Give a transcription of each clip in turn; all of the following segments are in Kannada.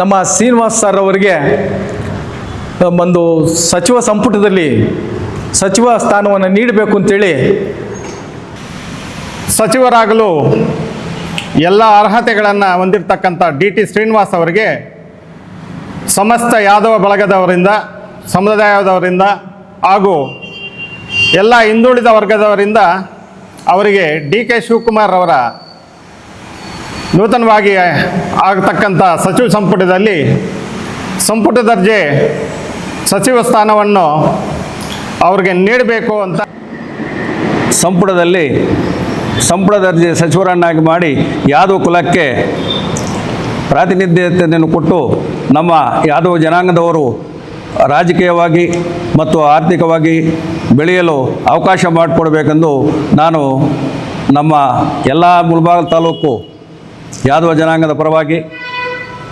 ನಮ್ಮ ಶ್ರೀನಿವಾಸ್ ಸರ್ ಅವರಿಗೆ ಒಂದು ಸಚಿವ ಸಂಪುಟದಲ್ಲಿ ಸಚಿವ ಸ್ಥಾನವನ್ನು ನೀಡಬೇಕು ಅಂತೇಳಿ ಸಚಿವರಾಗಲು ಎಲ್ಲ ಅರ್ಹತೆಗಳನ್ನು ಹೊಂದಿರತಕ್ಕಂಥ DT ಶ್ರೀನಿವಾಸ್ ಅವರಿಗೆ ಸಮಸ್ತ ಯಾದವ ಬಳಗದವರಿಂದ, ಸಮುದಾಯದವರಿಂದ ಹಾಗೂ ಎಲ್ಲ ಹಿಂದುಳಿದ ವರ್ಗದವರಿಂದ ಅವರಿಗೆ DK ಶಿವಕುಮಾರ್ ಅವರ ನೂತನವಾಗಿ ಆಗತಕ್ಕಂಥ ಸಚಿವ ಸಂಪುಟದಲ್ಲಿ ಸಂಪುಟ ದರ್ಜೆ ಸಚಿವ ಸ್ಥಾನವನ್ನು ಅವ್ರಿಗೆ ನೀಡಬೇಕು ಅಂತ ಸಂಪುಟ ದರ್ಜೆ ಸಚಿವರನ್ನಾಗಿ ಮಾಡಿ ಯಾದವ ಕುಲಕ್ಕೆ ಪ್ರಾತಿನಿಧ್ಯತೆಯನ್ನು ಕೊಟ್ಟು ನಮ್ಮ ಯಾದವ ಜನಾಂಗದವರು ರಾಜಕೀಯವಾಗಿ ಮತ್ತು ಆರ್ಥಿಕವಾಗಿ ಬೆಳೆಯಲು ಅವಕಾಶ ಮಾಡಿಕೊಡಬೇಕೆಂದು ನಾನು ನಮ್ಮ ಎಲ್ಲ ಮುಳಬಾಗಿಲು ತಾಲೂಕು ಯಾದವ ಜನಾಂಗದ ಪರವಾಗಿ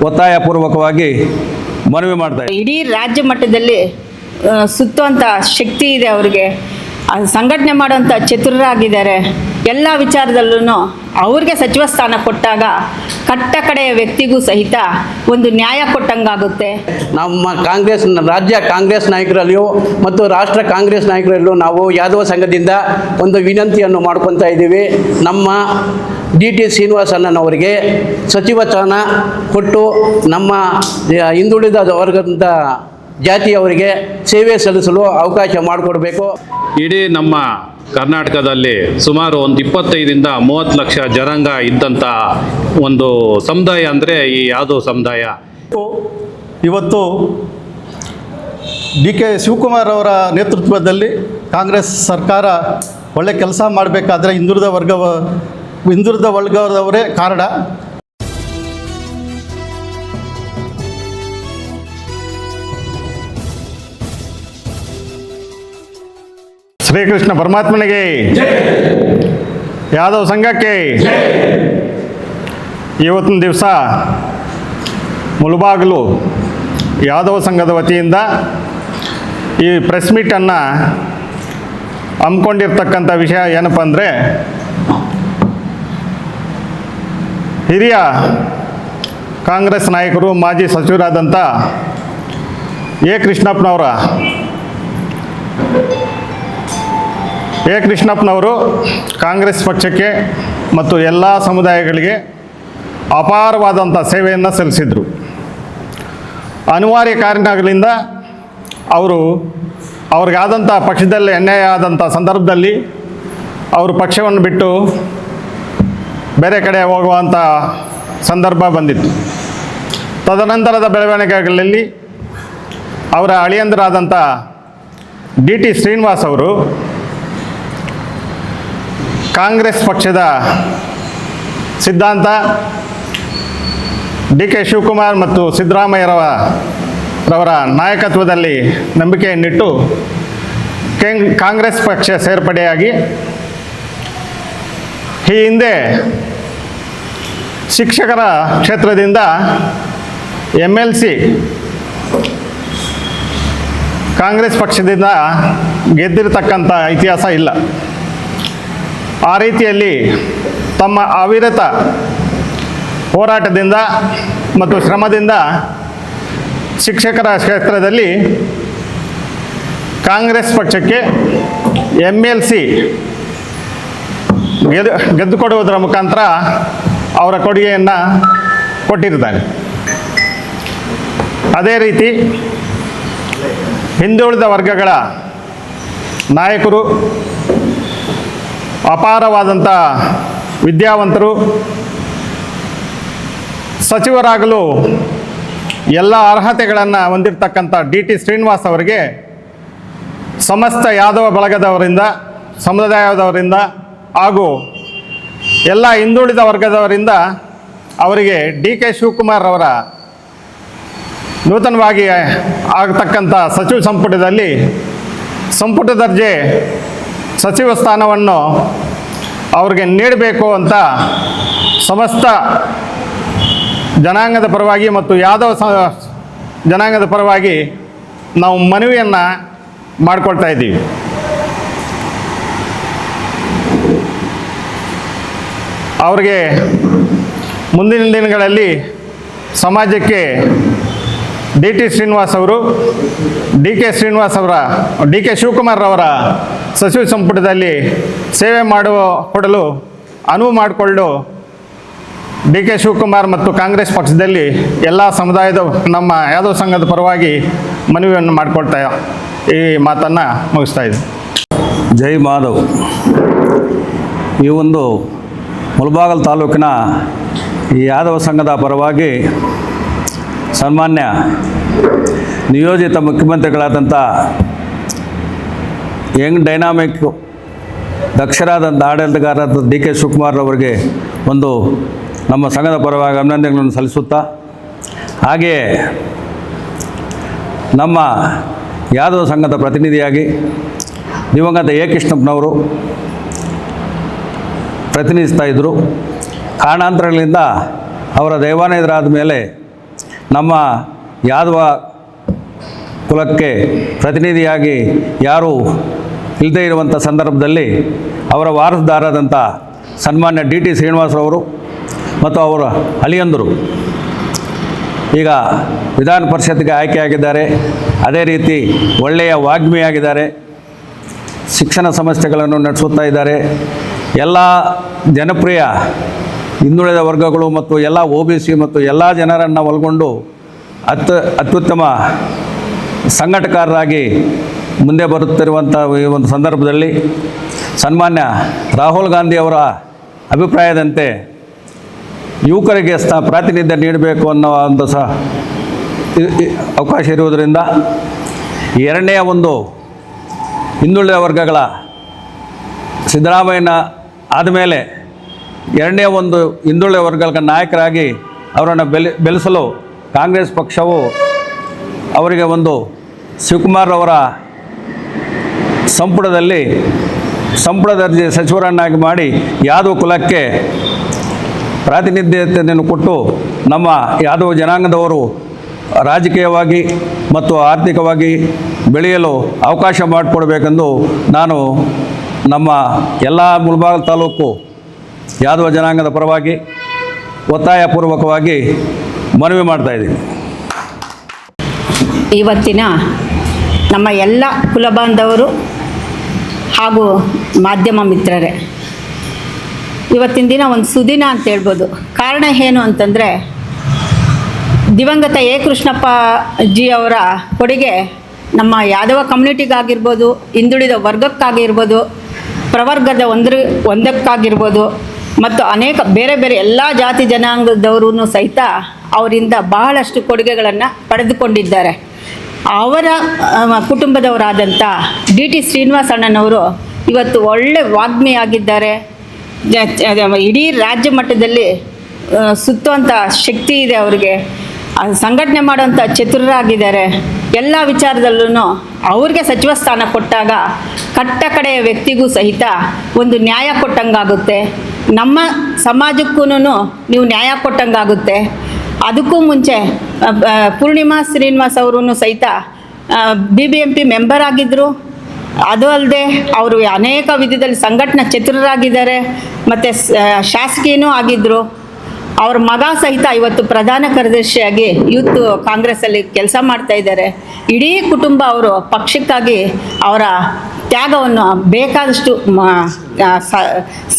ಒತ್ತಾಯಪೂರ್ವಕವಾಗಿ ಮನವಿ ಮಾಡ್ತಾರೆ. ಇಡೀ ರಾಜ್ಯ ಮಟ್ಟದಲ್ಲಿ ಸುತ್ತುವಂಥ ಶಕ್ತಿ ಇದೆ ಅವರಿಗೆ, ಸಂಘಟನೆ ಮಾಡುವಂಥ ಚತುರರಾಗಿದ್ದಾರೆ. ಎಲ್ಲ ವಿಚಾರದಲ್ಲೂ ಅವ್ರಿಗೆ ಸಚಿವ ಸ್ಥಾನ ಕೊಟ್ಟಾಗ ಕಟ್ಟ ಕಡೆಯ ವ್ಯಕ್ತಿಗೂ ಸಹಿತ ಒಂದು ನ್ಯಾಯ ಕೊಟ್ಟಂಗಾಗುತ್ತೆ. ನಮ್ಮ ರಾಜ್ಯ ಕಾಂಗ್ರೆಸ್ ನಾಯಕರಲ್ಲಿಯೂ ಮತ್ತು ರಾಷ್ಟ್ರ ಕಾಂಗ್ರೆಸ್ ನಾಯಕರಲ್ಲೂ ನಾವು ಯಾದವ ಸಂಘದಿಂದ ಒಂದು ವಿನಂತಿಯನ್ನು ಮಾಡ್ಕೊತಾ ಇದ್ದೀವಿ. ನಮ್ಮ DT ಶ್ರೀನಿವಾಸ್ ಅಣ್ಣನವರಿಗೆ ಸಚಿವ ಸ್ಥಾನ ಕೊಟ್ಟು ನಮ್ಮ ಹಿಂದುಳಿದ ವರ್ಗದ ಜಾತಿಯವರಿಗೆ ಸೇವೆ ಸಲ್ಲಿಸಲು ಅವಕಾಶ ಮಾಡಿಕೊಡಬೇಕು. ಇಡೀ ನಮ್ಮ ಕರ್ನಾಟಕದಲ್ಲಿ ಸುಮಾರು ಒಂದು 25-30 ಲಕ್ಷ ಜನಾಂಗ ಇದ್ದಂಥ ಒಂದು ಸಮುದಾಯ ಅಂದರೆ ಈ ಯಾದವ ಸಮುದಾಯ. ಇವತ್ತು DK ಶಿವಕುಮಾರ್ ಅವರ ನೇತೃತ್ವದಲ್ಲಿ ಕಾಂಗ್ರೆಸ್ ಸರ್ಕಾರ ಒಳ್ಳೆ ಕೆಲಸ ಮಾಡಬೇಕಾದ್ರೆ ಹಿಂದುಳಿದ ವರ್ಗದವರೇ ಕಾರಣ. ಶ್ರೀಕೃಷ್ಣ ಪರಮಾತ್ಮನಿಗೆ, ಯಾದವ ಸಂಘಕ್ಕೆ ಇವತ್ತಿನ ದಿವಸ ಮುಳಬಾಗಿಲು ಯಾದವ ಸಂಘದ ವತಿಯಿಂದ ಈ ಪ್ರೆಸ್ ಮೀಟನ್ನು ಹಮ್ಮಿಕೊಂಡಿರ್ತಕ್ಕಂಥ ವಿಷಯ ಏನಪ್ಪ ಅಂದರೆ, ಹಿರಿಯ ಕಾಂಗ್ರೆಸ್ ನಾಯಕರು ಮಾಜಿ ಸಚಿವರಾದಂಥ ಕೃಷ್ಣಪ್ಪನವರು ಕಾಂಗ್ರೆಸ್ ಪಕ್ಷಕ್ಕೆ ಮತ್ತು ಎಲ್ಲ ಸಮುದಾಯಗಳಿಗೆ ಅಪಾರವಾದಂಥ ಸೇವೆಯನ್ನು ಸಲ್ಲಿಸಿದರು. ಅನಿವಾರ್ಯ ಕಾರಣಗಳಿಂದ ಅವ್ರಿಗಾದಂಥ ಪಕ್ಷದಲ್ಲಿ ಅನ್ಯಾಯ ಆದಂಥ ಸಂದರ್ಭದಲ್ಲಿ ಅವರು ಪಕ್ಷವನ್ನು ಬಿಟ್ಟು ಬೇರೆ ಕಡೆ ಹೋಗುವಂಥ ಸಂದರ್ಭ ಬಂದಿತ್ತು. ತದನಂತರದ ಬೆಳವಣಿಗೆಗಳಲ್ಲಿ ಅವರ ಅಳಿಯಂದರಾದಂಥ DT ಶ್ರೀನಿವಾಸ್ ಅವರು ಕಾಂಗ್ರೆಸ್ ಪಕ್ಷದ ಸಿದ್ಧಾಂತ, DK ಶಿವಕುಮಾರ್ ಮತ್ತು ಸಿದ್ದರಾಮಯ್ಯರವರ ನಾಯಕತ್ವದಲ್ಲಿ ನಂಬಿಕೆಯನ್ನಿಟ್ಟು ಕಾಂಗ್ರೆಸ್ ಪಕ್ಷ ಸೇರ್ಪಡೆಯಾಗಿ ಈ ಹಿಂದೆ ಶಿಕ್ಷಕರ ಕ್ಷೇತ್ರದಿಂದ MLC ಕಾಂಗ್ರೆಸ್ ಪಕ್ಷದಿಂದ ಗೆದ್ದಿರತಕ್ಕಂಥ ಇತಿಹಾಸ ಇಲ್ಲ. ಆ ರೀತಿಯಲ್ಲಿ ತಮ್ಮ ಅವಿರತ ಹೋರಾಟದಿಂದ ಮತ್ತು ಶ್ರಮದಿಂದ ಶಿಕ್ಷಕರ ಕ್ಷೇತ್ರದಲ್ಲಿ ಕಾಂಗ್ರೆಸ್ ಪಕ್ಷಕ್ಕೆ MLC ಗೆದ್ದುಕೊಡುವುದರ ಮುಖಾಂತರ ಅವರ ಕೊಡುಗೆಯನ್ನು ಕೊಟ್ಟಿರ್ತಾರೆ. ಅದೇ ರೀತಿ ಹಿಂದುಳಿದ ವರ್ಗಗಳ ನಾಯಕರು, ಅಪಾರವಾದಂಥ ವಿದ್ಯಾವಂತರು, ಸಚಿವರಾಗಲು ಎಲ್ಲ ಅರ್ಹತೆಗಳನ್ನು ಹೊಂದಿರತಕ್ಕಂಥ DT ಶ್ರೀನಿವಾಸ್ ಅವರಿಗೆ ಸಮಸ್ತ ಯಾದವ ಬಳಗದವರಿಂದ, ಸಮುದಾಯದವರಿಂದ ಹಾಗೂ ಎಲ್ಲ ಹಿಂದುಳಿದ ವರ್ಗದವರಿಂದ ಅವರಿಗೆ DK ಶಿವಕುಮಾರ್ ಅವರ ನೂತನವಾಗಿ ಆಗತಕ್ಕಂಥ ಸಚಿವ ಸಂಪುಟದಲ್ಲಿ ಸಂಪುಟ ದರ್ಜೆ ಸಚಿವ ಸ್ಥಾನವನ್ನು ಅವ್ರಿಗೆ ನೀಡಬೇಕು ಅಂತ ಸಮಸ್ತ ಜನಾಂಗದ ಪರವಾಗಿ ಮತ್ತು ಯಾದವ ಜನಾಂಗದ ಪರವಾಗಿ ನಾವು ಮನವಿಯನ್ನು ಮಾಡಿಕೊಳ್ತಾ ಇದ್ದೀವಿ. ಅವರಿಗೆ ಮುಂದಿನ ದಿನಗಳಲ್ಲಿ ಸಮಾಜಕ್ಕೆ ಡಿ ಟಿ ಶ್ರೀನಿವಾಸ್ ಅವರು ಡಿ ಕೆ ಶಿವಕುಮಾರ್ ಅವರ ಸಚಿವ ಸಂಪುಟದಲ್ಲಿ ಸೇವೆ ಕೊಡಲು ಅನುವು ಮಾಡಿಕೊಂಡು ಡಿ ಕೆ ಶಿವಕುಮಾರ್ ಮತ್ತು ಕಾಂಗ್ರೆಸ್ ಪಕ್ಷದಲ್ಲಿ ಎಲ್ಲ ಸಮುದಾಯದ ನಮ್ಮ ಯಾದವ ಸಂಘದ ಪರವಾಗಿ ಮನವಿಯನ್ನು ಮಾಡಿಕೊಳ್ತಾ ಈ ಮಾತನ್ನು ಮುಗಿಸ್ತಾ ಇದ್ದೀನಿ. ಜೈ ಮಾಧವ್. ಈ ಒಂದು ಮುಳಬಾಗಿಲು ತಾಲೂಕಿನ ಈ ಯಾದವ ಸಂಘದ ಪರವಾಗಿ ಸನ್ಮಾನ್ಯ ನಿಯೋಜಿತ ಮುಖ್ಯಮಂತ್ರಿಗಳಾದಂಥ ಯಂಗ್ ಡೈನಾಮಿಕ್ ದಕ್ಷರಾದಂಥ ಆಡಳಿತಗಾರರಾದ ಡಿ ಕೆ ಶಿವಕುಮಾರ್ ಅವರಿಗೆ ಒಂದು ನಮ್ಮ ಸಂಘದ ಪರವಾಗಿ ಅಭಿನಂದನೆಗಳನ್ನು ಸಲ್ಲಿಸುತ್ತಾ, ಹಾಗೆಯೇ ನಮ್ಮ ಯಾದವ ಸಂಘದ ಪ್ರತಿನಿಧಿಯಾಗಿ ದಿವಂಗತ ಎ ಕೃಷ್ಣಪ್ಪನವರು ಪ್ರತಿನಿಧಿಸ್ತಾ ಇದ್ದರು. ಕಾರಣಾಂತರಗಳಿಂದ ಅವರ ದೈವಾನೇಯರಾದ ಮೇಲೆ ನಮ್ಮ ಯಾದವ ಕುಲಕ್ಕೆ ಪ್ರತಿನಿಧಿಯಾಗಿ ಯಾರೂ ಇಲ್ಲದೇ ಇರುವಂಥ ಸಂದರ್ಭದಲ್ಲಿ ಅವರ ವಾರಸುದಾರರಾದಂಥ ಸನ್ಮಾನ್ಯ ಡಿ ಟಿ ಶ್ರೀನಿವಾಸರವರು ಮತ್ತು ಅವರ ಅಳಿಯಂದರು ಈಗ ವಿಧಾನ ಪರಿಷತ್ಗೆ ಆಯ್ಕೆಯಾಗಿದ್ದಾರೆ. ಅದೇ ರೀತಿ ಒಳ್ಳೆಯ ವಾಗ್ಮಿಯಾಗಿದ್ದಾರೆ. ಶಿಕ್ಷಣ ಸಂಸ್ಥೆಗಳನ್ನು ನಡೆಸುತ್ತಾ ಇದ್ದಾರೆ. ಎಲ್ಲ ಜನಪ್ರಿಯ ಹಿಂದುಳಿದ ವರ್ಗಗಳು ಮತ್ತು ಎಲ್ಲ OBC ಮತ್ತು ಎಲ್ಲ ಜನರನ್ನು ಒಳಗೊಂಡು ಅತ್ಯುತ್ತಮ ಸಂಘಟಕರಾಗಿ ಮುಂದೆ ಬರುತ್ತಿರುವಂಥ ಈ ಒಂದು ಸಂದರ್ಭದಲ್ಲಿ ಸನ್ಮಾನ್ಯ ರಾಹುಲ್ ಗಾಂಧಿ ಅವರ ಅಭಿಪ್ರಾಯದಂತೆ ಯುವಕರಿಗೆ ಪ್ರಾತಿನಿಧ್ಯ ನೀಡಬೇಕು ಅನ್ನೋ ಒಂದು ಅವಕಾಶ ಇರುವುದರಿಂದ ಎರಡನೆಯ ಒಂದು ಹಿಂದುಳಿದ ವರ್ಗಗಳ ಸಿದ್ದರಾಮಯ್ಯನ ಆದಮೇಲೆ ಎರಡನೇ ಒಂದು ಹಿಂದುಳಿದ ವರ್ಗಗಳ ನಾಯಕರಾಗಿ ಅವರನ್ನು ಬೆಳೆಸಲು ಕಾಂಗ್ರೆಸ್ ಪಕ್ಷವು ಅವರಿಗೆ ಒಂದು ಶಿವಕುಮಾರ್ ಅವರ ಸಂಪುಟ ದರ್ಜೆ ಸಚಿವರನ್ನಾಗಿ ಮಾಡಿ ಯಾದವ ಕುಲಕ್ಕೆ ಪ್ರಾತಿನಿಧ್ಯತೆಯನ್ನು ಕೊಟ್ಟು ನಮ್ಮ ಯಾದವ ಜನಾಂಗದವರು ರಾಜಕೀಯವಾಗಿ ಮತ್ತು ಆರ್ಥಿಕವಾಗಿ ಬೆಳೆಯಲು ಅವಕಾಶ ಮಾಡಿಕೊಡಬೇಕೆಂದು ನಾನು ನಮ್ಮ ಎಲ್ಲ ಮುಳಬಾಗಿಲು ತಾಲೂಕು ಯಾದವ ಜನಾಂಗದ ಪರವಾಗಿ ಒತ್ತಾಯಪೂರ್ವಕವಾಗಿ ಮನವಿ ಮಾಡ್ತಾಯಿದ್ದೀನಿ. ಇವತ್ತಿನ ನಮ್ಮ ಎಲ್ಲ ಕುಲಬಾಂಧವರು ಹಾಗೂ ಮಾಧ್ಯಮ ಮಿತ್ರರೇ, ಇವತ್ತಿನ ದಿನ ಒಂದು ಸುದಿನ ಅಂತ ಹೇಳ್ಬೋದು. ಕಾರಣ ಏನು ಅಂತಂದರೆ, ದಿವಂಗತ ಎ ಕೃಷ್ಣಪ್ಪ ಜಿ ಅವರ ಕೊಡುಗೆ ನಮ್ಮ ಯಾದವ ಕಮ್ಯುನಿಟಿಗಾಗಿರ್ಬೋದು, ಹಿಂದುಳಿದ ವರ್ಗಕ್ಕಾಗಿರ್ಬೋದು, ಪ್ರವರ್ಗದ ಒಂದಕ್ಕಾಗಿರ್ಬೋದು ಮತ್ತು ಅನೇಕ ಬೇರೆ ಬೇರೆ ಎಲ್ಲ ಜಾತಿ ಜನಾಂಗದವರೂ ಸಹಿತ ಅವರಿಂದ ಬಹಳಷ್ಟು ಕೊಡುಗೆಗಳನ್ನು ಪಡೆದುಕೊಂಡಿದ್ದಾರೆ. ಅವರ ಕುಟುಂಬದವರಾದಂಥ ಡಿ ಟಿ ಶ್ರೀನಿವಾಸ ಅಣ್ಣನವರು ಇವತ್ತು ಒಳ್ಳೆ ವಾಗ್ಮಿಯಾಗಿದ್ದಾರೆ. ಇಡೀ ರಾಜ್ಯ ಮಟ್ಟದಲ್ಲಿ ಸುತ್ತುವಂಥ ಶಕ್ತಿ ಇದೆ ಅವರಿಗೆ. ಸಂಘಟನೆ ಮಾಡೋಂಥ ಚತುರರಾಗಿದ್ದಾರೆ. ಎಲ್ಲ ವಿಚಾರದಲ್ಲೂ ಅವ್ರಿಗೆ ಸಚಿವ ಸ್ಥಾನ ಕೊಟ್ಟಾಗ ಕಟ್ಟ ಕಡೆಯ ವ್ಯಕ್ತಿಗೂ ಸಹಿತ ಒಂದು ನ್ಯಾಯ ಕೊಟ್ಟಂಗಾಗುತ್ತೆ. ನಮ್ಮ ಸಮಾಜಕ್ಕೂ ನೀವು ನ್ಯಾಯ ಕೊಟ್ಟಂಗಾಗುತ್ತೆ. ಅದಕ್ಕೂ ಮುಂಚೆ ಪೂರ್ಣಿಮಾ ಶ್ರೀನಿವಾಸ್ ಅವರೂ ಸಹಿತ BBMP ಮೆಂಬರ್ ಆಗಿದ್ದರು. ಅದು ಅಲ್ಲದೆ ಅವರು ಅನೇಕ ವಿಧದಲ್ಲಿ ಸಂಘಟನಾ ಚತುರರಾಗಿದ್ದಾರೆ ಮತ್ತು ಶಾಸಕಿಯೂ ಆಗಿದ್ದರು. ಅವ್ರ ಮಗ ಸಹಿತ ಇವತ್ತು ಪ್ರಧಾನ ಕಾರ್ಯದರ್ಶಿಯಾಗಿ ಯೂತ್ ಕಾಂಗ್ರೆಸ್ಸಲ್ಲಿ ಕೆಲಸ ಮಾಡ್ತಾ ಇದ್ದಾರೆ. ಇಡೀ ಕುಟುಂಬ ಅವರು ಪಕ್ಷಕ್ಕಾಗಿ ಅವರ ತ್ಯಾಗವನ್ನು ಬೇಕಾದಷ್ಟು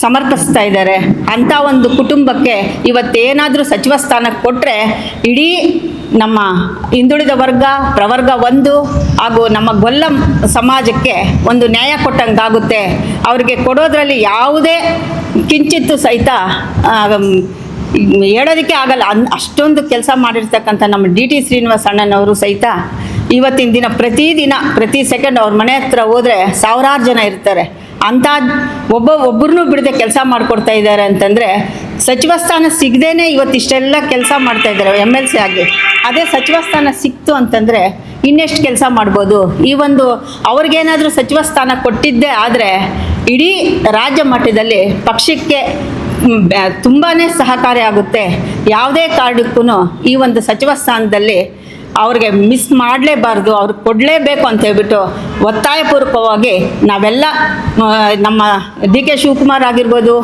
ಸಮರ್ಪಿಸ್ತಾ ಇದ್ದಾರೆ. ಅಂಥ ಒಂದು ಕುಟುಂಬಕ್ಕೆ ಇವತ್ತೇನಾದರೂ ಸಚಿವ ಸ್ಥಾನ ಕೊಟ್ಟರೆ ಇಡೀ ನಮ್ಮ ಹಿಂದುಳಿದ ವರ್ಗ, ಪ್ರವರ್ಗ 1 ಹಾಗೂ ನಮ್ಮ ಗೊಲ್ಲ ಸಮಾಜಕ್ಕೆ ಒಂದು ನ್ಯಾಯ ಕೊಟ್ಟಂಗಾಗುತ್ತೆ. ಅವರಿಗೆ ಕೊಡೋದ್ರಲ್ಲಿ ಯಾವುದೇ ಕಿಂಚಿತ್ತು ಸಹಿತ ಹೇಳೋದಕ್ಕೆ ಆಗಲ್ಲ. ಅಷ್ಟೊಂದು ಕೆಲಸ ಮಾಡಿರ್ತಕ್ಕಂಥ ನಮ್ಮ ಡಿ ಟಿ ಶ್ರೀನಿವಾಸ ಅಣ್ಣನವರು ಸಹಿತ ಇವತ್ತಿನ ದಿನ ಪ್ರತಿ ಸೆಕೆಂಡ್ ಅವ್ರ ಮನೆ ಹತ್ರ ಹೋದರೆ ಸಾವಿರಾರು ಜನ ಇರ್ತಾರೆ. ಅಂಥ ಒಬ್ಬರನ್ನೂ ಬಿಡದೆ ಕೆಲಸ ಮಾಡಿಕೊಡ್ತಾ ಇದ್ದಾರೆ ಅಂತಂದರೆ, ಸಚಿವ ಸ್ಥಾನ ಸಿಗದೇನೆ ಇವತ್ತಿಷ್ಟೆಲ್ಲ ಕೆಲಸ ಮಾಡ್ತಾ ಇದ್ದಾರೆ MLC ಆಗಿ. ಅದೇ ಸಚಿವ ಸ್ಥಾನ ಸಿಕ್ತು ಅಂತಂದರೆ ಇನ್ನೆಷ್ಟು ಕೆಲಸ ಮಾಡ್ಬೋದು. ಈ ಒಂದು ಅವ್ರಿಗೇನಾದರೂ ಸಚಿವ ಸ್ಥಾನ ಕೊಟ್ಟಿದ್ದೇ ಆದರೆ ಇಡೀ ರಾಜ್ಯ ಮಟ್ಟದಲ್ಲಿ ಪಕ್ಷಕ್ಕೆ ತುಂಬಾ ಸಹಕಾರಿ ಆಗುತ್ತೆ. ಯಾವುದೇ ಕಾರಣಕ್ಕೂ ಈ ಒಂದು ಸಚಿವ ಸ್ಥಾನದಲ್ಲಿ ಅವ್ರಿಗೆ ಮಿಸ್ ಮಾಡಲೇಬಾರ್ದು, ಅವ್ರಿಗೆ ಕೊಡಲೇಬೇಕು ಅಂತ ಹೇಳ್ಬಿಟ್ಟು ಒತ್ತಾಯಪೂರ್ವಕವಾಗಿ ನಾವೆಲ್ಲ ನಮ್ಮ ಡಿ ಕೆ ಶಿವಕುಮಾರ್ ಆಗಿರ್ಬೋದು,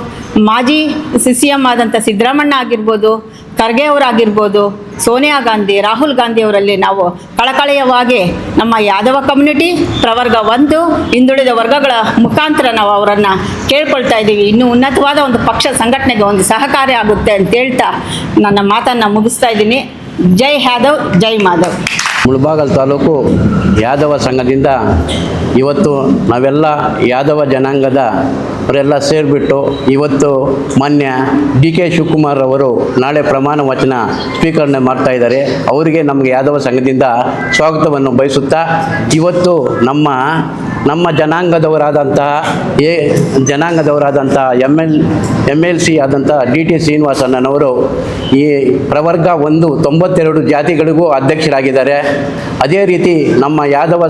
ಮಾಜಿ CM ಆದಂಥ ಸಿದ್ದರಾಮಣ್ಣ ಆಗಿರ್ಬೋದು, ಖರ್ಗೆ ಅವರಾಗಿರ್ಬೋದು, ಸೋನಿಯಾ ಗಾಂಧಿ, ರಾಹುಲ್ ಗಾಂಧಿ ಅವರಲ್ಲಿ ನಾವು ಕಳಕಳಿಯವಾಗಿ ನಮ್ಮ ಯಾದವ ಕಮ್ಯುನಿಟಿ ಪ್ರವರ್ಗ 1 ಹಿಂದುಳಿದ ವರ್ಗಗಳ ಮುಖಾಂತರ ನಾವು ಅವರನ್ನು ಕೇಳ್ಕೊಳ್ತಾ ಇದ್ದೀವಿ. ಇನ್ನೂ ಉನ್ನತವಾದ ಒಂದು ಪಕ್ಷ ಸಂಘಟನೆಗೆ ಒಂದು ಸಹಕಾರಿ ಆಗುತ್ತೆ ಅಂತ ಹೇಳ್ತಾ ನನ್ನ ಮಾತನ್ನು ಮುಗಿಸ್ತಾ ಇದ್ದೀನಿ. ಜೈ ಯಾದವ್, ಜೈ ಮಾಧವ್. ಮುಳಬಾಗಿಲು ತಾಲೂಕು ಯಾದವ ಸಂಘದಿಂದ ಇವತ್ತು ನಾವೆಲ್ಲ ಯಾದವ ಜನಾಂಗದ ಅವರೆಲ್ಲ ಸೇರಿಬಿಟ್ಟು ಇವತ್ತು ಮಾನ್ಯ ಡಿ.ಕೆ. ಶಿವಕುಮಾರ್ ಅವರು ನಾಳೆ ಪ್ರಮಾಣ ವಚನ ಸ್ವೀಕರಣೆ ಮಾಡ್ತಾ ಇದ್ದಾರೆ. ಅವರಿಗೆ ನಮಗೆ ಯಾದವ ಸಂಘದಿಂದ ಸ್ವಾಗತವನ್ನು ಬಯಸುತ್ತಾ ಇವತ್ತು ನಮ್ಮ ಜನಾಂಗದವರಾದಂತಹ MLC ಆದಂಥ D.T. ಶ್ರೀನಿವಾಸಣ್ಣನವರು ಈ ಪ್ರವರ್ಗ 1 92 ಜಾತಿಗಳಿಗೂ ಅಧ್ಯಕ್ಷರಾಗಿದ್ದಾರೆ. ಅದೇ ರೀತಿ ನಮ್ಮ ಯಾದವ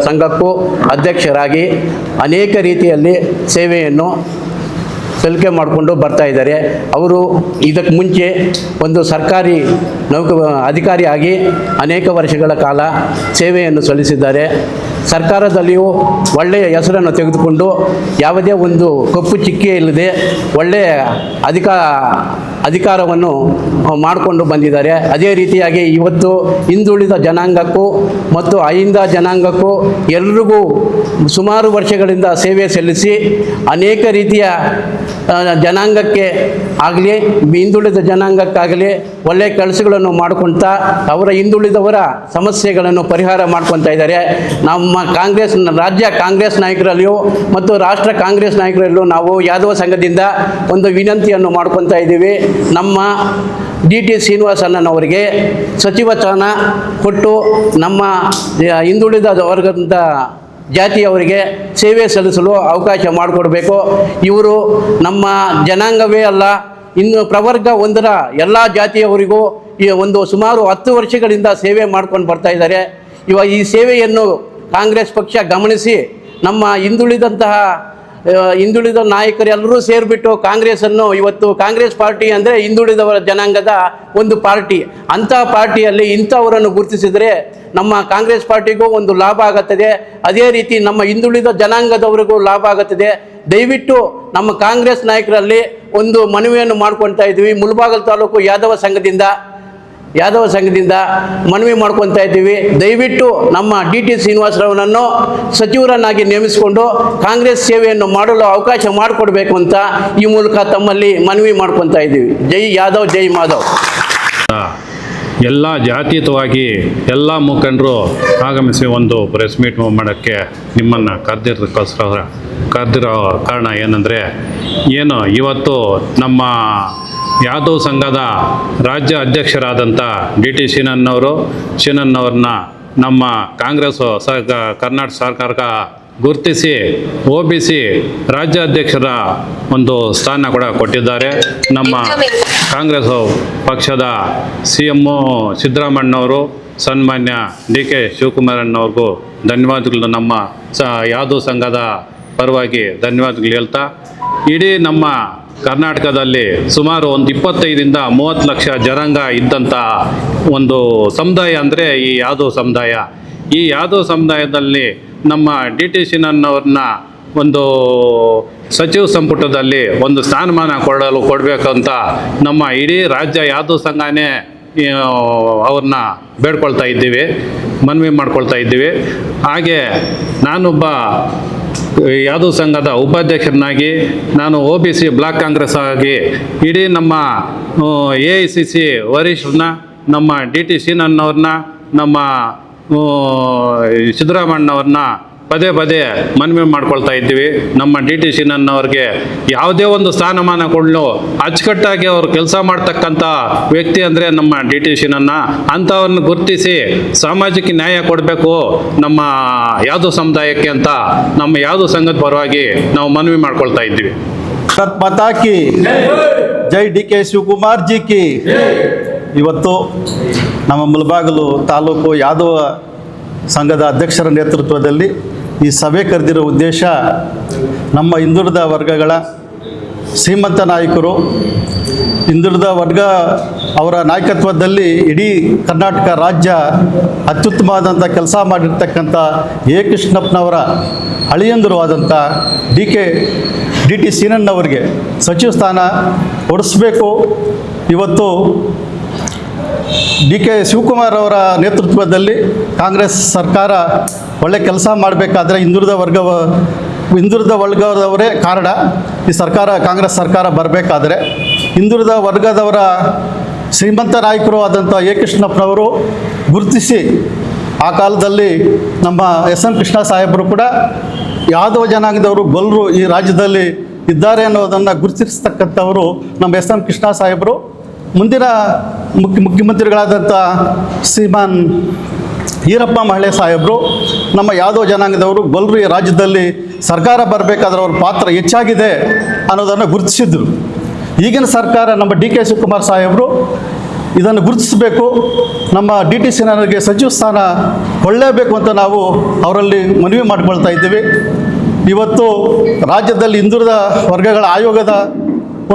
ಸಂಘಕ್ಕೂ ಅಧ್ಯಕ್ಷರಾಗಿ ಅನೇಕ ರೀತಿಯಲ್ಲಿ ಸೇವೆಯನ್ನು ಸಲ್ಲಿಕೆ ಮಾಡಿಕೊಂಡು ಬರ್ತಾ ಇದ್ದಾರೆ. ಅವರು ಇದಕ್ಕೆ ಮುಂಚೆ ಒಂದು ಸರ್ಕಾರಿ ಅಧಿಕಾರಿಯಾಗಿ ಅನೇಕ ವರ್ಷಗಳ ಕಾಲ ಸೇವೆಯನ್ನು ಸಲ್ಲಿಸಿದ್ದಾರೆ. ಸರ್ಕಾರದಲ್ಲಿಯೂ ಒಳ್ಳೆಯ ಹೆಸರನ್ನು ತೆಗೆದುಕೊಂಡು ಯಾವುದೇ ಒಂದು ಕಪ್ಪು ಚಿಕ್ಕೆ ಇಲ್ಲದೆ ಒಳ್ಳೆಯ ಅಧಿಕಾರವನ್ನು ಮಾಡಿಕೊಂಡು ಬಂದಿದ್ದಾರೆ. ಅದೇ ರೀತಿಯಾಗಿ ಇವತ್ತು ಹಿಂದುಳಿದ ಜನಾಂಗಕ್ಕೂ ಮತ್ತು ಅಹಿಂದ ಜನಾಂಗಕ್ಕೂ ಎಲ್ರಿಗೂ ಸುಮಾರು ವರ್ಷಗಳಿಂದ ಸೇವೆ ಸಲ್ಲಿಸಿ ಅನೇಕ ರೀತಿಯ ಜನಾಂಗಕ್ಕೆ ಆಗಲಿ ಹಿಂದುಳಿದ ಜನಾಂಗಕ್ಕಾಗಲಿ ಒಳ್ಳೆಯ ಕೆಲಸಗಳನ್ನು ಮಾಡ್ಕೊಳ್ತಾ ಅವರ ಹಿಂದುಳಿದವರ ಸಮಸ್ಯೆಗಳನ್ನು ಪರಿಹಾರ ಮಾಡ್ಕೊತಾ ಇದ್ದಾರೆ. ನಮ್ಮ ರಾಜ್ಯ ಕಾಂಗ್ರೆಸ್ ನಾಯಕರಲ್ಲಿಯೂ ಮತ್ತು ರಾಷ್ಟ್ರ ಕಾಂಗ್ರೆಸ್ ನಾಯಕರಲ್ಲೂ ನಾವು ಯಾದವ ಸಂಘದಿಂದ ಒಂದು ವಿನಂತಿಯನ್ನು ಮಾಡ್ಕೊತಾ ಇದ್ದೀವಿ. ನಮ್ಮ D.T. ಶ್ರೀನಿವಾಸಣ್ಣನವರಿಗೆ ಸಚಿವ ಸ್ಥಾನ ಕೊಟ್ಟು ನಮ್ಮ ಹಿಂದುಳಿದ ವರ್ಗದ ಜಾತಿಯವರಿಗೆ ಸೇವೆ ಸಲ್ಲಿಸಲು ಅವಕಾಶ ಮಾಡಿಕೊಡ್ಬೇಕು. ಇವರು ನಮ್ಮ ಜನಾಂಗವೇ ಅಲ್ಲ, ಇನ್ನು ಪ್ರವರ್ಗ 1ರ ಎಲ್ಲ ಜಾತಿಯವರಿಗೂ ಈ ಒಂದು ಸುಮಾರು 10 ವರ್ಷಗಳಿಂದ ಸೇವೆ ಮಾಡ್ಕೊಂಡು ಬರ್ತಾ ಇದ್ದಾರೆ. ಇವಾಗ ಈ ಸೇವೆಯನ್ನು ಕಾಂಗ್ರೆಸ್ ಪಕ್ಷ ಗಮನಿಸಿ ನಮ್ಮ ಹಿಂದುಳಿದ ನಾಯಕರೆಲ್ಲರೂ ಸೇರಿಬಿಟ್ಟು ಕಾಂಗ್ರೆಸ್ಸನ್ನು ಇವತ್ತು ಕಾಂಗ್ರೆಸ್ ಪಾರ್ಟಿ ಅಂದರೆ ಹಿಂದುಳಿದವರ ಜನಾಂಗದ ಒಂದು ಪಾರ್ಟಿ. ಅಂಥ ಪಾರ್ಟಿಯಲ್ಲಿ ಇಂಥವರನ್ನು ಗುರುತಿಸಿದರೆ ನಮ್ಮ ಕಾಂಗ್ರೆಸ್ ಪಾರ್ಟಿಗೂ ಒಂದು ಲಾಭ ಆಗುತ್ತದೆ. ಅದೇ ರೀತಿ ನಮ್ಮ ಹಿಂದುಳಿದ ಜನಾಂಗದವರಿಗೂ ಲಾಭ ಆಗುತ್ತದೆ. ದಯವಿಟ್ಟು ನಮ್ಮ ಕಾಂಗ್ರೆಸ್ ನಾಯಕರಲ್ಲಿ ಒಂದು ಮನವಿಯನ್ನು ಮಾಡ್ಕೊತಾ ಇದ್ದೀವಿ. ಮುಳಬಾಗಿಲು ತಾಲೂಕು ಯಾದವ ಸಂಘದಿಂದ ಮನವಿ ಮಾಡ್ಕೊತಾ ಇದ್ದೀವಿ. ದಯವಿಟ್ಟು ನಮ್ಮ D.T. ಶ್ರೀನಿವಾಸರವರನ್ನು ಸಚಿವರನ್ನಾಗಿ ನೇಮಿಸಿಕೊಂಡು ಕಾಂಗ್ರೆಸ್ ಸೇವೆಯನ್ನು ಮಾಡಲು ಅವಕಾಶ ಮಾಡಿಕೊಡ್ಬೇಕು ಅಂತ ಈ ಮೂಲಕ ತಮ್ಮಲ್ಲಿ ಮನವಿ ಮಾಡ್ಕೊತಾ ಇದ್ದೀವಿ. ಜೈ ಯಾದವ್, ಜೈ ಮಾಧವ್. ಎಲ್ಲ ಜಾತೀಯವಾಗಿ ಎಲ್ಲ ಮುಖಂಡರು ಆಗಮಿಸಿ ಒಂದು ಪ್ರೆಸ್ ಮೀಟ್ ಮಾಡೋಕ್ಕೆ ನಿಮ್ಮನ್ನು ಕರೆದಿರೋ ಕಾರಣ ಏನಂದರೆ ಇವತ್ತು ನಮ್ಮ ಯಾದವ್ ಸಂಘದ ರಾಜ್ಯ ಅಧ್ಯಕ್ಷರಾದಂಥ D.T. ಶ್ರೀನನ್ನವ್ರನ್ನ ನಮ್ಮ ಕಾಂಗ್ರೆಸ್ ಕರ್ನಾಟಕ ಸರ್ಕಾರ ಗುರುತಿಸಿ OBC ರಾಜ್ಯಾಧ್ಯಕ್ಷರ ಒಂದು ಸ್ಥಾನ ಕೂಡ ಕೊಟ್ಟಿದ್ದಾರೆ. ನಮ್ಮ ಕಾಂಗ್ರೆಸ್ ಪಕ್ಷದ CM ಸಿದ್ದರಾಮಣ್ಣವರು, ಸನ್ಮಾನ್ಯ D.K. ಶಿವಕುಮಾರಣ್ಣವ್ರಿಗೂ ಧನ್ಯವಾದಗಳು ನಮ್ಮ ಯಾದವ್ ಸಂಘದ ಪರವಾಗಿ ಧನ್ಯವಾದಗಳು ಹೇಳ್ತಾ, ಇಡೀ ನಮ್ಮ ಕರ್ನಾಟಕದಲ್ಲಿ ಸುಮಾರು ಒಂದು 25ರಿಂದ 30 ಲಕ್ಷ ಜನಾಂಗ ಇದ್ದಂಥ ಒಂದು ಸಮುದಾಯ ಅಂದರೆ ಈ ಯಾದವ್ ಸಮುದಾಯ. ಈ ಯಾದವ್ ಸಮುದಾಯದಲ್ಲಿ ನಮ್ಮ D.T. ಶ್ರೀನನ್ನವ್ರನ್ನ ಒಂದು ಸಚಿವ ಸಂಪುಟದಲ್ಲಿ ಒಂದು ಸ್ಥಾನಮಾನ ಕೊಡಬೇಕಂತ ನಮ್ಮ ಇಡೀ ರಾಜ್ಯ ಯಾದವ್ ಸಂಘನೇ ಅವ್ರನ್ನ ಬೇಡ್ಕೊಳ್ತಾ ಇದ್ದೀವಿ, ಮನವಿ ಮಾಡ್ಕೊಳ್ತಾ ಇದ್ದೀವಿ. ಹಾಗೆ ನಾನೊಬ್ಬ ಯಾದವ್ ಸಂಘದ ಉಪಾಧ್ಯಕ್ಷರನ್ನಾಗಿ ನಾನು OBC ಬ್ಲಾಕ್ ಕಾಂಗ್ರೆಸ್ ಆಗಿ ಇಡೀ ನಮ್ಮ AICC ವರಿಷ್ಠರನ್ನ, ನಮ್ಮ D.T. ಶ್ರೀನನ್ನವ್ರನ್ನ, ನಮ್ಮ ಸಿದ್ದರಾಮಣ್ಣವ್ರನ್ನ ಪದೇ ಮನವಿ ಮಾಡ್ಕೊಳ್ತಾ ಇದ್ದೀವಿ. ನಮ್ಮ D.T. ಶ್ರೀನನ್ನವ್ರಿಗೆ ಯಾವುದೇ ಒಂದು ಸ್ಥಾನಮಾನ ಕೊಡಲು ಅಚ್ಚುಕಟ್ಟಾಗಿ ಅವರು ಕೆಲಸ ಮಾಡ್ತಕ್ಕಂಥ ವ್ಯಕ್ತಿ ಅಂದರೆ ನಮ್ಮ D.T. ಶ್ರೀನನ್ನ. ಅಂಥವ್ರನ್ನ ಗುರುತಿಸಿ ಸಾಮಾಜಿಕ ನ್ಯಾಯ ಕೊಡಬೇಕು ನಮ್ಮ ಯಾದವ್ ಸಮುದಾಯಕ್ಕೆ ಅಂತ ನಮ್ಮ ಯಾದವ್ ಸಂಘದ ಪರವಾಗಿ ನಾವು ಮನವಿ ಮಾಡ್ಕೊಳ್ತಾ ಇದ್ದೀವಿ. ಭಾರತ್ ಮಾತಾ ಕಿ ಜೈ D.K. ಶಿವಕುಮಾರ್ ಜಿ ಕಿ. ಇವತ್ತು ನಮ್ಮ ಮುಳಬಾಗಿಲು ತಾಲೂಕು ಯಾದವ ಸಂಘದ ಅಧ್ಯಕ್ಷರ ನೇತೃತ್ವದಲ್ಲಿ ಈ ಸಭೆ ಕರೆದಿರೋ ಉದ್ದೇಶ, ನಮ್ಮ ಹಿಂದುಳಿದ ವರ್ಗಗಳ ಶ್ರೀಮಂತ ನಾಯಕರು, ಹಿಂದುಳಿದ ವರ್ಗ ಅವರ ನಾಯಕತ್ವದಲ್ಲಿ ಇಡೀ ಕರ್ನಾಟಕ ರಾಜ್ಯ ಅತ್ಯುತ್ತಮವಾದಂಥ ಕೆಲಸ ಮಾಡಿರ್ತಕ್ಕಂಥ ಕೃಷ್ಣಪ್ಪನವರ ಅಳಿಯಂದರು ಆದಂಥ D.T. ಶ್ರೀನನ್ನವರಿಗೆ ಸಚಿವ ಸ್ಥಾನ ಕೊಡಿಸ್ಬೇಕು. ಇವತ್ತು ಡಿ ಕೆ ಶಿವಕುಮಾರ್ ಅವರ ನೇತೃತ್ವದಲ್ಲಿ ಕಾಂಗ್ರೆಸ್ ಸರ್ಕಾರ ಒಳ್ಳೆ ಕೆಲಸ ಮಾಡಬೇಕಾದ್ರೆ ಹಿಂದುಳಿದ ವರ್ಗದವರೇ ಕಾರಣ. ಈ ಸರ್ಕಾರ ಕಾಂಗ್ರೆಸ್ ಸರ್ಕಾರ ಬರಬೇಕಾದ್ರೆ ಹಿಂದುಳಿದ ವರ್ಗದವರ ಶ್ರೀಮಂತ ನಾಯಕರು ಆದಂಥ ಎ ಕೃಷ್ಣಪ್ಪನವರು ಗುರುತಿಸಿ ಆ ಕಾಲದಲ್ಲಿ ನಮ್ಮ ಎಸ್ ಎಂ ಕೃಷ್ಣ ಸಾಹೇಬರು ಕೂಡ ಯಾದವ ಜನಾಂಗದವರು ಗೊಲ್ಲರು ಈ ರಾಜ್ಯದಲ್ಲಿ ಇದ್ದಾರೆ ಅನ್ನೋದನ್ನು ಗುರುತಿಸ್ತಕ್ಕಂಥವರು ನಮ್ಮ ಎಸ್ ಎಂ ಕೃಷ್ಣ ಸಾಹೇಬರು. ಮುಂದಿನ ಮುಖ್ಯಮಂತ್ರಿಗಳಾದಂಥ ಶ್ರೀಮಾನ್ ಈರಪ್ಪ ಮಹಳೆ ಸಾಹೇಬರು ನಮ್ಮ ಯಾದವ ಜನಾಂಗದವರು ಗೊಲ್ಲರು ಈ ರಾಜ್ಯದಲ್ಲಿ ಸರ್ಕಾರ ಬರಬೇಕಾದ್ರೆ ಅವ್ರ ಪಾತ್ರ ಹೆಚ್ಚಾಗಿದೆ ಅನ್ನೋದನ್ನು ಗುರುತಿಸಿದ್ರು. ಈಗಿನ ಸರ್ಕಾರ ನಮ್ಮ ಡಿ ಕೆ ಶಿವಕುಮಾರ್ ಸಾಹೇಬರು ಇದನ್ನು ಗುರುತಿಸಬೇಕು, ನಮ್ಮ ಡಿ ಟಿ ಸಿನರಿಗೆ ಸಚಿವ ಸ್ಥಾನ ಕೊಳ್ಳೇಬೇಕು ಅಂತ ನಾವು ಅವರಲ್ಲಿ ಮನವಿ ಮಾಡಿಕೊಳ್ತಾ ಇದ್ದೀವಿ. ಇವತ್ತು ರಾಜ್ಯದಲ್ಲಿ ಹಿಂದುಳಿದ ವರ್ಗಗಳ ಆಯೋಗದ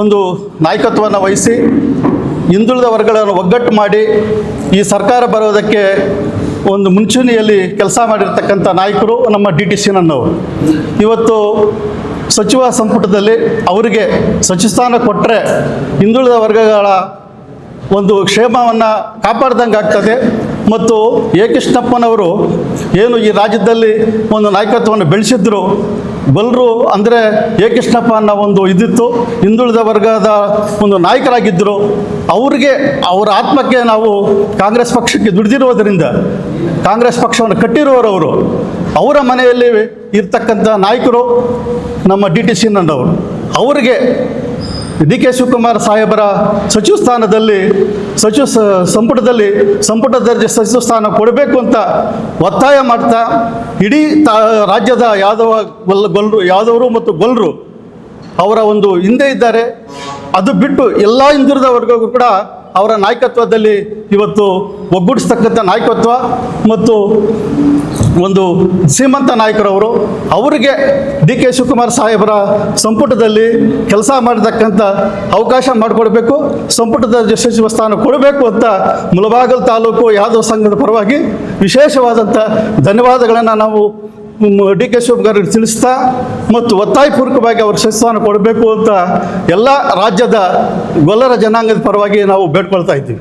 ಒಂದು ನಾಯಕತ್ವವನ್ನು ವಹಿಸಿ ಹಿಂದುಳಿದ ವರ್ಗಗಳನ್ನು ಒಗ್ಗಟ್ಟು ಮಾಡಿ ಈ ಸರ್ಕಾರ ಬರೋದಕ್ಕೆ ಒಂದು ಮುಂಚೂಣಿಯಲ್ಲಿ ಕೆಲಸ ಮಾಡಿರ್ತಕ್ಕಂಥ ನಾಯಕರು ನಮ್ಮ ಡಿ ಟಿ ಸಿನನ್ನವರು. ಇವತ್ತು ಸಚಿವ ಸಂಪುಟದಲ್ಲಿ ಅವರಿಗೆ ಸಚಿವ ಸ್ಥಾನ ಕೊಟ್ಟರೆ ಹಿಂದುಳಿದ ವರ್ಗಗಳ ಒಂದು ಕ್ಷೇಮವನ್ನು ಕಾಪಾಡ್ದಂಗೆ ಆಗ್ತದೆ. ಮತ್ತು ಎ ಕೃಷ್ಣಪ್ಪನವರು ಏನು ಈ ರಾಜ್ಯದಲ್ಲಿ ಒಂದು ನಾಯಕತ್ವವನ್ನು ಬೆಳೆಸಿದ್ರು, ಗೊಲ್ಲರು ಅಂದರೆ ಎ ಕೃಷ್ಣಪ್ಪ ಅನ್ನೋ ಒಂದು ಇದಿತ್ತು, ಹಿಂದುಳಿದ ವರ್ಗದ ಒಂದು ನಾಯಕರಾಗಿದ್ದರು. ಅವ್ರಿಗೆ ಅವರ ಆತ್ಮಕ್ಕೆ ನಾವು ಕಾಂಗ್ರೆಸ್ ಪಕ್ಷಕ್ಕೆ ದುಡಿದಿರುವುದರಿಂದ ಕಾಂಗ್ರೆಸ್ ಪಕ್ಷವನ್ನು ಕಟ್ಟಿರುವವರು ಅವರ ಮನೆಯಲ್ಲಿ ಇರ್ತಕ್ಕಂಥ ನಾಯಕರು ನಮ್ಮ ಡಿ ಟಿ ಸಿನವರು. ಅವರಿಗೆ ಡಿ ಕೆ ಶಿವಕುಮಾರ್ ಸಾಹೇಬರ ಸಚಿವ ಸ್ಥಾನದಲ್ಲಿ ಸಂಪುಟದಲ್ಲಿ ಸಂಪುಟ ದರ್ಜೆ ಸಚಿವ ಸ್ಥಾನ ಕೊಡಬೇಕು ಅಂತ ಒತ್ತಾಯ ಮಾಡ್ತಾ ಇಡೀ ರಾಜ್ಯದ ಯಾದವರು ಮತ್ತು ಗೊಲ್ಲರು ಅವರ ಒಂದು ಹಿಂದೆ ಇದ್ದಾರೆ. ಅದು ಬಿಟ್ಟು ಎಲ್ಲ ಹಿಂದುಳಿದ ವರ್ಗಗಳು ಕೂಡ ಅವರ ನಾಯಕತ್ವದಲ್ಲಿ ಇವತ್ತು ಒಗ್ಗೂಡಿಸ್ತಕ್ಕಂಥ ನಾಯಕತ್ವ ಮತ್ತು ಒಂದು ಶ್ರೀಮಂತ ನಾಯಕರವರು. ಅವರಿಗೆ ಡಿ ಕೆ ಶಿವಕುಮಾರ್ ಸಾಹೇಬರ ಸಂಪುಟದಲ್ಲಿ ಕೆಲಸ ಮಾಡತಕ್ಕಂಥ ಅವಕಾಶ ಮಾಡಿಕೊಡ್ಬೇಕು, ಸಂಪುಟದ ಸಚಿವ ಸ್ಥಾನ ಕೊಡಬೇಕು ಅಂತ ಮುಳಬಾಗಿಲು ತಾಲೂಕು ಯಾದವ ಸಂಘದ ಪರವಾಗಿ ವಿಶೇಷವಾದಂಥ ಧನ್ಯವಾದಗಳನ್ನು ನಾವು ಡಿ ಕೆ ಶಿವಕುಮಾರ್ ತಿಳಿಸ್ತಾ ಮತ್ತು ಒತ್ತಾಯಪೂರ್ವಕವಾಗಿ ಅವರು ಸಚಿವ ಸ್ಥಾನ ಕೊಡಬೇಕು ಅಂತ ಎಲ್ಲ ರಾಜ್ಯದ ಗೊಲ್ಲರ ಜನಾಂಗದ ಪರವಾಗಿ ನಾವು ಬೇಡ್ಕೊಳ್ತಾ ಇದ್ದೀವಿ.